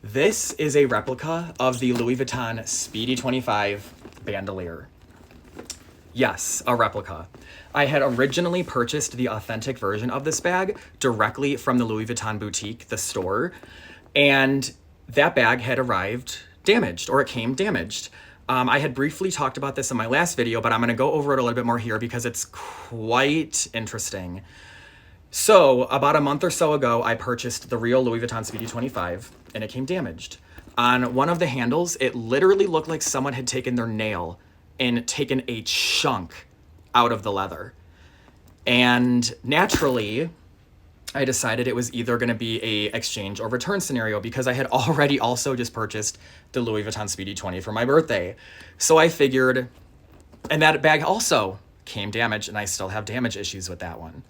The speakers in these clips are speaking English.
This is a replica of the Louis Vuitton Speedy 25 bandolier. Yes, a replica. I had originally purchased the authentic version of this bag directly from the Louis Vuitton boutique, the store, and that bag had arrived damaged, or it came damaged. I had briefly talked about this in my last video, but I'm gonna go over it a little bit more here because it's quite interesting. So about a month or so ago, I purchased the real Louis Vuitton Speedy 25 and it came damaged. On one of the handles, it literally looked like someone had taken their nail and taken a chunk out of the leather. And naturally, I decided it was either gonna be a exchange or return scenario because I had already also just purchased the Louis Vuitton Speedy 20 for my birthday. So I figured, and that bag also came damaged and I still have damage issues with that one.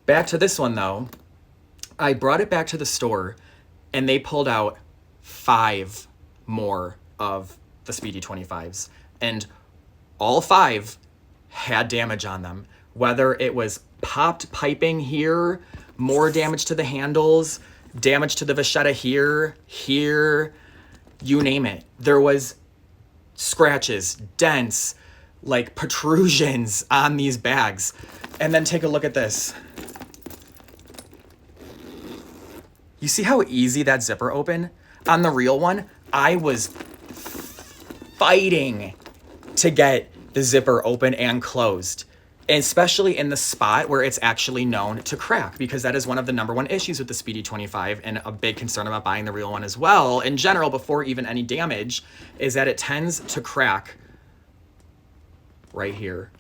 Back to this one though, I brought it back to the store and they pulled out 5 more of the Speedy 25s. And all 5 had damage on them. Whether it was popped piping here, more damage to the handles, damage to the vachetta here, you name it. There was scratches, dents, like protrusions on these bags. And then take a look at this. You see how easy that zipper opened? On the real one, I was fighting to get the zipper open and closed, especially in the spot where it's actually known to crack, because that is one of the number one issues with the Speedy 25 and a big concern about buying the real one as well. In general, before even any damage, is that it tends to crack right here.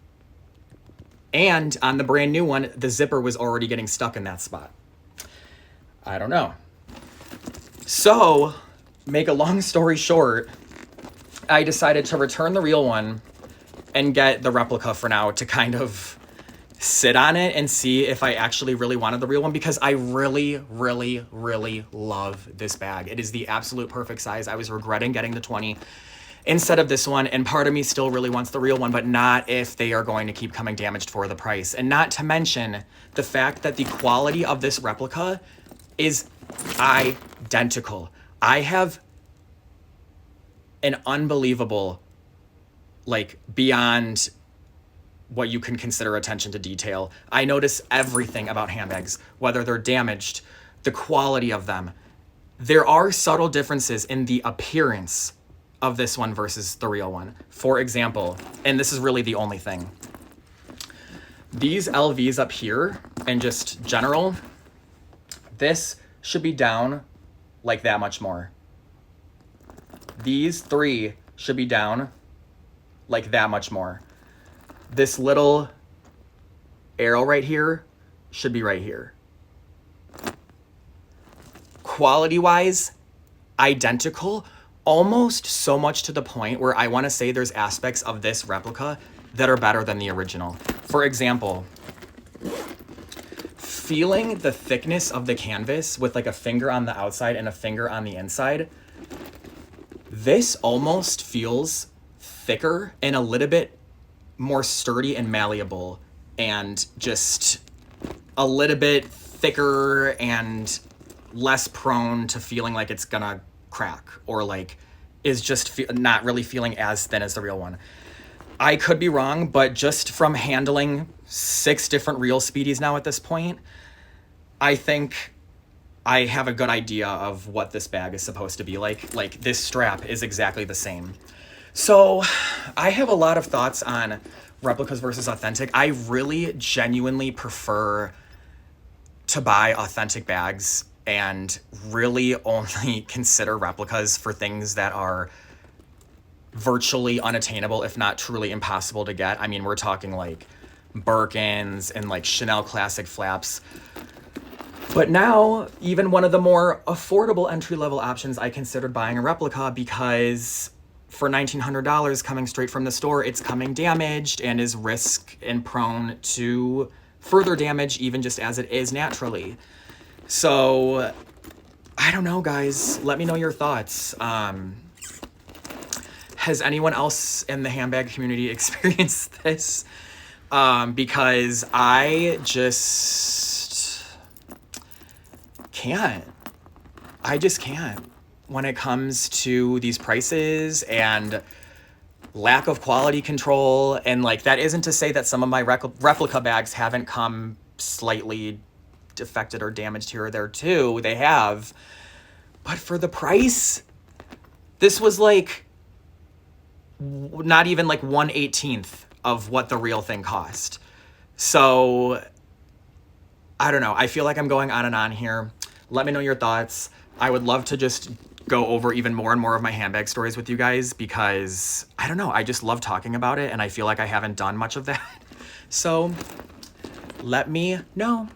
And on the brand new one, the zipper was already getting stuck in that spot. I don't know. So, make a long story short, I decided to return the real one and get the replica for now to kind of sit on it and see if I actually really wanted the real one, because I really, really, really love this bag. It is the absolute perfect size. I was regretting getting the 20 instead of this one, and part of me still really wants the real one, but not if they are going to keep coming damaged for the price. And not to mention the fact that the quality of this replica is identical. I have an unbelievable, like, beyond what you can consider attention to detail. I notice everything about handbags, whether they're damaged, the quality of them. There are subtle differences in the appearance of this one versus the real one. For example, and this is really the only thing, these LVs up here and just general, this should be down like that much more. These 3 should be down like that much more. This little arrow right here should be right here. Quality-wise, identical, almost so much to the point where I want to say there's aspects of this replica that are better than the original. For example, feeling the thickness of the canvas with like a finger on the outside and a finger on the inside, this almost feels thicker and a little bit more sturdy and malleable and just a little bit thicker and less prone to feeling like it's gonna crack, or like is just not really feeling as thin as the real one. I could be wrong, but just from handling 6 different real Speedies now at this point, I think I have a good idea of what this bag is supposed to be like. Like, this strap is exactly the same. So I have a lot of thoughts on replicas versus authentic. I really genuinely prefer to buy authentic bags and really only consider replicas for things that are virtually unattainable, if not truly impossible to get. I mean, we're talking like Birkins and like Chanel classic flaps. But now, even one of the more affordable entry-level options, I considered buying a replica, because for $1,900 coming straight from the store, it's coming damaged and is risk and prone to further damage, even just as it is naturally. So, I don't know, guys. Let me know your thoughts. Has anyone else in the handbag community experienced this? Because I just can't. I just can't. when it comes to these prices and lack of quality control. And like, that isn't to say that some of my replica bags haven't come slightly defected or damaged here or there too. They have. But for the price, this was like not even like 1/18 of what the real thing cost. So I don't know. I feel like I'm going on and on here. Let me know your thoughts. I would love to just go over even more and more of my handbag stories with you guys because I don't know. I just love talking about it and I feel like I haven't done much of that. So let me know.